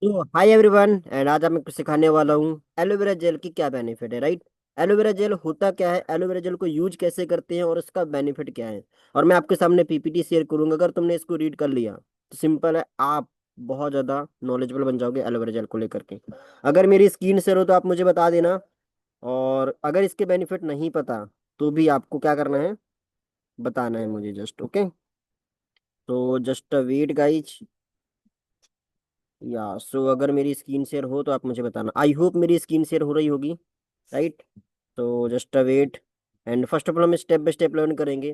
तो hi everyone and आज मैं कुछ सिखाने वाला हूँ एलोवेरा जेल की क्या बेनिफिट है, राइट। एलोवेरा जेल होता क्या है, एलोवेरा जेल को यूज कैसे करते हैं और उसका बेनिफिट क्या है। और मैं आपके सामने पीपीटी शेयर करूंगा। अगर तुमने इसको रीड कर लिया तो सिंपल है, आप बहुत ज़्यादा नॉलेजेबल बन जाओगे एलोवेरा जेल को लेकर के। अगर मेरी स्क्रीन शेयर हो तो आप मुझे बता देना। और अगर इसके बेनिफिट नहीं पता तो भी आपको क्या करना है, बताना है मुझे, जस्ट ओके। तो जस्ट वेट गाइज। या सो अगर मेरी स्क्रीन शेयर हो तो आप मुझे बताना। आई होप मेरी स्क्रीन शेयर हो रही होगी, राइट। तो just wait. And first of all हम स्टेप बाय स्टेप लर्न करेंगे।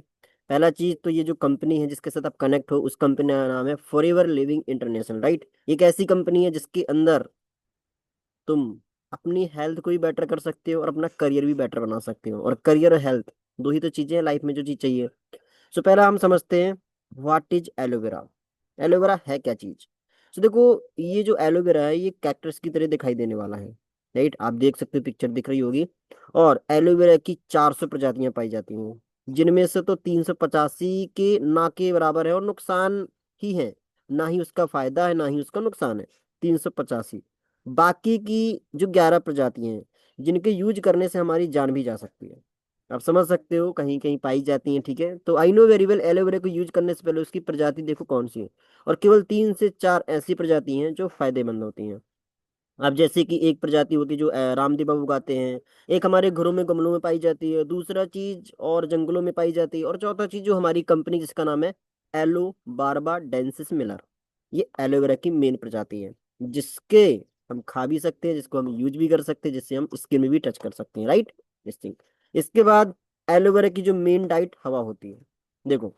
पहला चीज तो ये जो कंपनी है जिसके साथ आप कनेक्ट हो उस कंपनी का नाम है फॉरएवर लिविंग इंटरनेशनल, राइट। एक ऐसी कंपनी है जिसके अंदर तुम अपनी हेल्थ को भी बेटर कर सकते हो और अपना करियर भी बेटर बना सकते हो। और करियर और हेल्थ दो ही तो चीजें हैं लाइफ में जो चीज चाहिए। सो पहला हम समझते हैं व्हाट इज एलोवेरा। एलोवेरा है क्या चीज। सो देखो, ये जो एलोवेरा है ये कैक्टस की तरह दिखाई देने वाला है, राइट। आप देख सकते हो, पिक्चर दिख रही होगी। और एलोवेरा की 400 प्रजातियां पाई जाती हैं, जिनमें से तो 385 के ना के बराबर है और नुकसान ही है। ना ही उसका फायदा है ना ही उसका नुकसान है, 385। बाकी की जो 11 प्रजातियां हैं जिनके यूज करने से हमारी जान भी जा सकती है। आप समझ सकते हो, कहीं कहीं पाई जाती हैं, ठीक है। तो I know very well, aloe vera को यूज करने से पहले उसकी प्रजाति देखो कौन सी है। और केवल 3 से 4 ऐसी प्रजाति हैं जो फायदेमंद होती हैं। अब जैसे कि एक प्रजाति होती है जो रामदेव बाबू उगाते हैं। एक हमारे घरों में गमलों में पाई जाती है, दूसरा चीज और जंगलों में पाई जाती है, और चौथा चीज जो हमारी कंपनी जिसका नाम है एलो बारबा डेंसिस मिलर। ये एलोवेरा की मेन प्रजाति है, जिसके हम खा भी सकते हैं, जिसको हम यूज भी कर सकते हैं, जिससे हम स्किन में भी टच कर सकते हैं, राइट। This thing. इसके बाद एलोवेरा की जो मेन डाइट हवा होती है। देखो,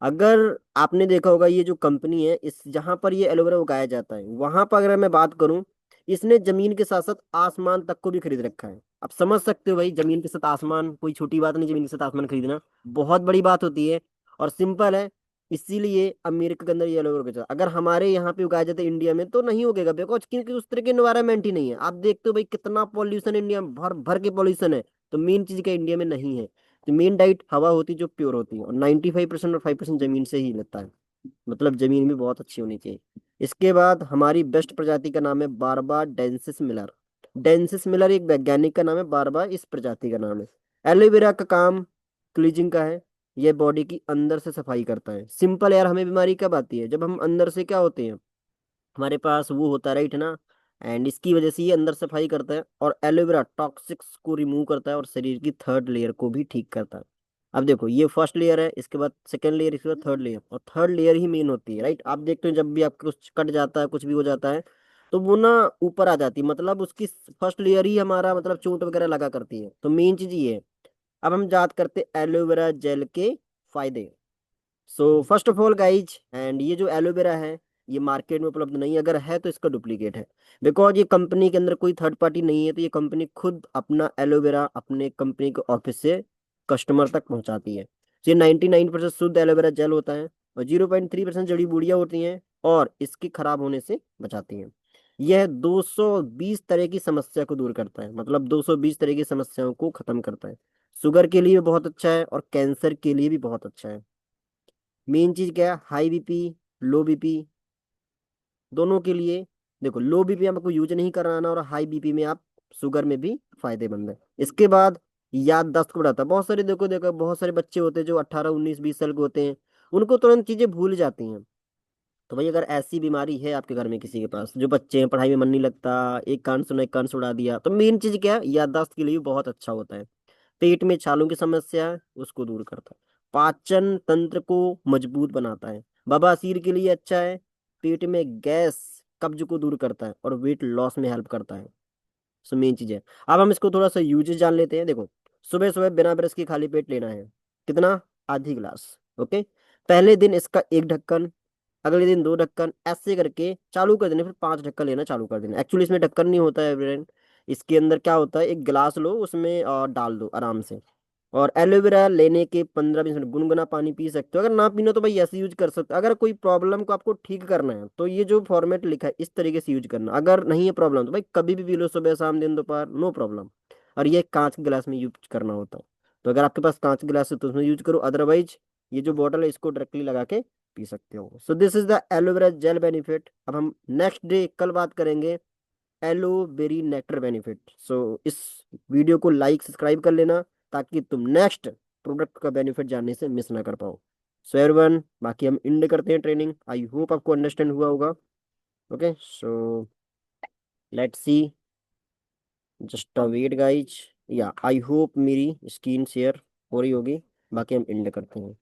अगर आपने देखा होगा ये जो कंपनी है इस जहां पर ये एलोवेरा उगाया जाता है वहां पर अगर मैं बात करूं, इसने जमीन के साथ साथ आसमान तक को भी खरीद रखा है। आप समझ सकते हो भाई, जमीन के साथ आसमान कोई छोटी बात नहीं, जमीन के साथ आसमान खरीदना बहुत बड़ी बात होती है। और सिंपल है, इसीलिए अमेरिका के अंदर ये लोग उगाया जाता है। अगर हमारे यहाँ पे उगाया जाता है इंडिया में तो नहीं उगेगा, बिकॉज क्योंकि उस तरह के एनवायरमेंट ही नहीं है। आप देखते हो भाई कितना पॉल्यूशन इंडिया में, भर भर के पॉल्यूशन है। तो मेन चीज का इंडिया में नहीं है। तो मेन डाइट हवा होती है जो प्योर होती है, और 95% और 5% जमीन से ही लेता है। मतलब जमीन भी बहुत अच्छी होनी चाहिए। इसके बाद हमारी बेस्ट प्रजाति का नाम है बारबा डेंसिस मिलर। डेंसिस मिलर एक वैज्ञानिक का नाम है, बारबा इस प्रजाति का नाम है। एलोवेरा का काम क्लीजिंग का है। ये बॉडी की अंदर से सफाई करता है। सिंपल यार, हमें बीमारी कब आती है, जब हम अंदर से क्या होते हैं, हमारे पास वो होता है, राइट ना। एंड इसकी वजह से ये अंदर सफाई करता है। और एलोवेरा टॉक्सिक्स को रिमूव करता है और शरीर की थर्ड लेयर को भी ठीक करता है। अब देखो, ये फर्स्ट लेयर है, इसके बाद सेकंड लेयर, इसके बाद थर्ड लेयर, और थर्ड लेयर ही मेन होती है, राइट। आप देखते हो जब भी आपको कुछ कट जाता है, कुछ भी हो जाता है, तो वो ना ऊपर आ जाती है, मतलब उसकी फर्स्ट लेयर ही हमारा मतलब चोट वगैरह लगा करती है। तो मेन चीज ये है। अब हम बात करते हैं एलोवेरा जेल के फायदे। So first of all guys, and ये जो एलोवेरा है ये मार्केट में उपलब्ध नहीं है। अगर है तो इसका डुप्लीकेट है, बिकॉज ये कंपनी के अंदर कोई थर्ड पार्टी नहीं है। तो ये कंपनी खुद अपना एलोवेरा अपने कंपनी के ऑफिस से कस्टमर तक पहुंचाती है। तो ये 99% शुद्ध एलोवेरा जेल होता है, और 0.3% जड़ी बूटियां होती हैं, और इसके खराब होने से बचाती हैं। यह 220 तरह की समस्या को दूर करता है, मतलब 220 तरह की समस्याओं को खत्म करता है। शुगर के लिए भी बहुत अच्छा है और कैंसर के लिए भी बहुत अच्छा है। मेन चीज क्या है, हाई बीपी, लो बीपी, दोनों के लिए। देखो, लो बीपी आपको यूज नहीं कराना, और हाई बीपी में आप शुगर में भी फायदेमंद है। इसके बाद याददाश्त को बढ़ाता है। बहुत सारे देखो देखो बहुत सारे बच्चे होते हैं जो 18 19 20 साल के होते हैं, उनको तुरंत चीजें भूल जाती हैं। तो भाई अगर ऐसी बीमारी है आपके घर में किसी के पास, जो बच्चे हैं पढ़ाई में मन नहीं लगता, एक कान सुना एक कान से उड़ा दिया, तो मेन चीज क्या है, याददाश्त के लिए भी बहुत अच्छा होता है। पेट में छालों की समस्या है उसको दूर करता है। पाचन तंत्र को मजबूत बनाता है। बवासीर के लिए अच्छा है। पेट में गैस कब्ज को दूर करता है और वेट लॉस में हेल्प करता है। सो मेन चीज है। अब हम इसको थोड़ा सा यूजेस जान लेते हैं। देखो, सुबह सुबह बिना ब्रश के खाली पेट लेना है। कितना? आधी गिलास। ओके। पहले दिन इसका एक ढक्कन, अगले दिन दो ढक्कन, ऐसे करके चालू कर देना, फिर 5 ढक्कन लेना चालू कर देना। एक्चुअली इसमें ढक्कन नहीं होता है फ्रेंड। इसके अंदर क्या होता है, एक गिलास लो, उसमें डाल दो आराम से। और एलोवेरा लेने के 15 20 मिनट गुनगुना पानी पी सकते हो। अगर ना पीना तो भाई ऐसे यूज कर सकते हो। अगर कोई प्रॉब्लम को आपको ठीक करना है तो ये जो फॉर्मेट लिखा है इस तरीके से यूज करना। अगर नहीं है प्रॉब्लम तो भाई कभी भी पी लो, सुबह शाम दिन दोपहर, नो प्रॉब्लम। और ये कांच के गिलास में यूज करना होता है। तो अगर आपके पास कांच के गिलास है तो उसमें यूज करो, अदरवाइज ये जो बॉटल है इसको डायरेक्टली लगा के पी सकते हो। So this is the aloe vera gel benefit. अब हम नेक्स्ट डे कल बात करेंगे एलोवेरी नेक्टर बेनिफिट। सो इस वीडियो को लाइक सब्सक्राइब कर लेना ताकि तुम नेक्स्ट प्रोडक्ट का बेनिफिट जानने से मिस ना कर पाओ। सो एवरीवन, बाकी हम इंड करते हैं ट्रेनिंग। आई होप आपको अंडरस्टैंड हुआ होगा। Okay, so let's see, just a wait guys. या आई होप मेरी स्क्रीन शेयर हो रही होगी। बाकी हम इंड करते हैं।